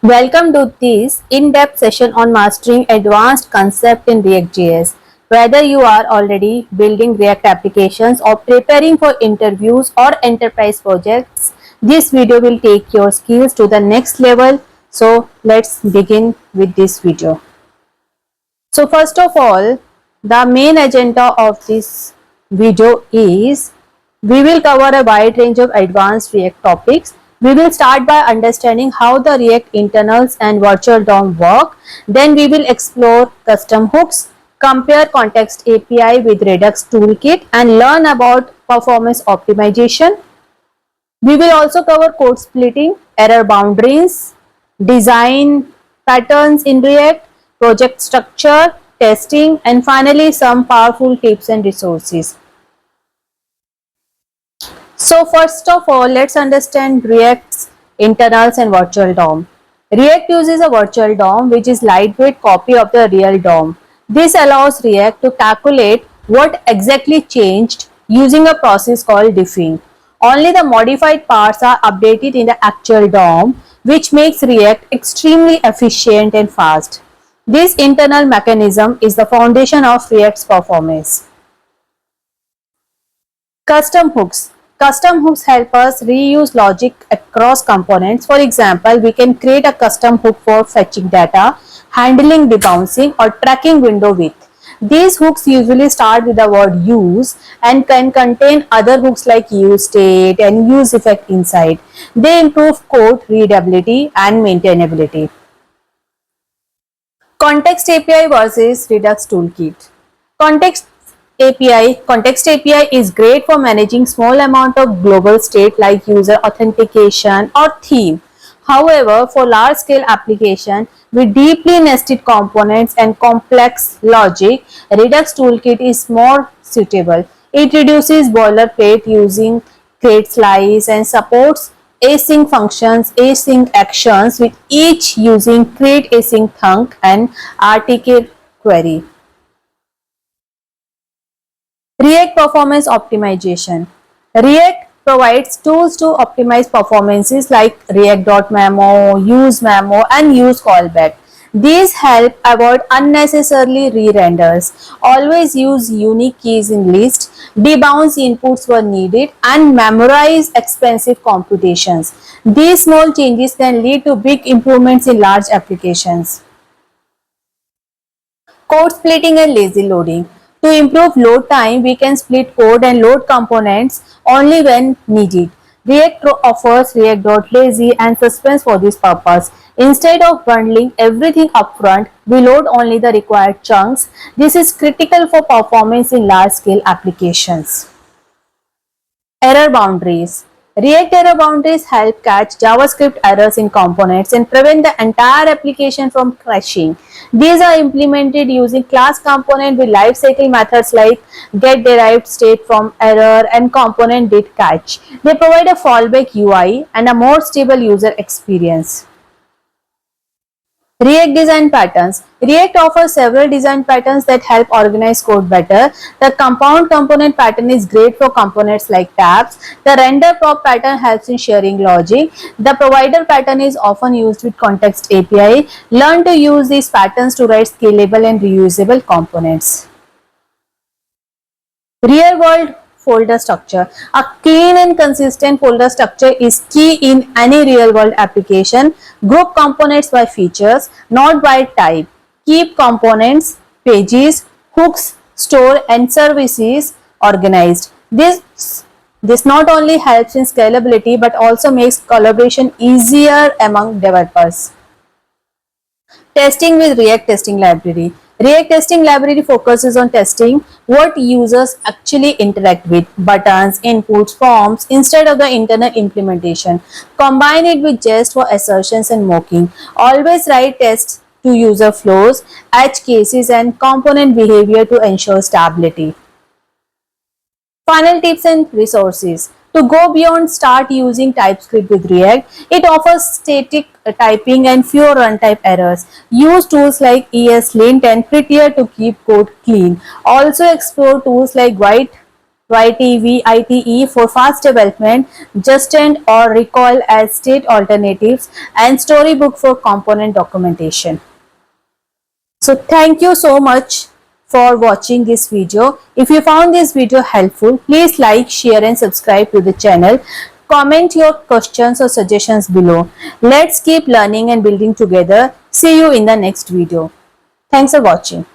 Welcome to this in-depth session on mastering advanced concept in React.js. Whether you are already building React applications or preparing for interviews or enterprise projects, this video will take your skills to the next level. So let's begin with this video. So first of all, the main agenda of this video is we will cover a wide range of advanced React topics. We will start by understanding how the React internals and virtual DOM work. Then we will explore custom hooks, compare Context API with Redux Toolkit and learn about performance optimization. We will also cover code splitting, error boundaries, design patterns in React, project structure, testing, and finally some powerful tips and resources. So first of all, let's understand React's internals and virtual DOM. React uses a virtual DOM which is lightweight copy of the real DOM. This allows React to calculate what exactly changed using a process called diffing. Only the modified parts are updated in the actual DOM, which makes React extremely efficient and fast. This internal mechanism is the foundation of React's performance. Custom hooks. Custom hooks help us reuse logic across components. For example, we can create a custom hook for fetching data, handling debouncing, or tracking window width. These hooks usually start with the word use and can contain other hooks like use state and use effect inside. They improve code readability and maintainability. Context API versus Redux Toolkit. Context API is great for managing small amount of global state like user authentication or theme. However, for large scale application with deeply nested components and complex logic, Redux Toolkit is more suitable. It reduces boilerplate using create slice and supports async functions, async actions with each using create async thunk and RTK query. React Performance Optimization. React provides tools to optimize performances like React.memo, UseMemo, and UseCallback. These help avoid unnecessarily re-renders. Always use unique keys in list, debounce inputs where needed, and memorize expensive computations. These small changes can lead to big improvements in large applications. Code splitting and lazy loading. To improve load time, we can split code and load components only when needed. React offers React.lazy and suspense for this purpose. Instead of bundling everything upfront, we load only the required chunks. This is critical for performance in large-scale applications. Error boundaries. React error boundaries help catch JavaScript errors in components and prevent the entire application from crashing. These are implemented using class component with lifecycle methods like getDerivedState from error and component did catch. They provide a fallback UI and a more stable user experience. React design patterns. React offers several design patterns that help organize code better. The compound component pattern is great for components like tabs. The render prop pattern helps in sharing logic. The provider pattern is often used with Context API. Learn to use these patterns to write scalable and reusable components. Real world folder structure. A clean and consistent folder structure is key in any real world application. Group components by features, not by type. Keep components, pages, hooks, store and services organized. This not only helps in scalability but also makes collaboration easier among developers. Testing with React Testing Library. React Testing Library focuses on testing what users actually interact with, buttons, inputs, forms, instead of the internal implementation. Combine it with Jest for assertions and mocking. Always write tests to user flows, edge cases and component behavior to ensure stability. Final tips and resources. To go beyond, start using TypeScript with React. It offers static typing and fewer runtime errors. Use tools like ESLint and Prettier to keep code clean. Also explore tools like YTV, ITE for fast development, Just-end or Recoil as state alternatives, and Storybook for component documentation. So thank you so much for watching this video. If you found this video helpful, please like, share and subscribe to the channel. Comment your questions or suggestions below. Let's keep learning and building together. See you in the next video. Thanks for watching.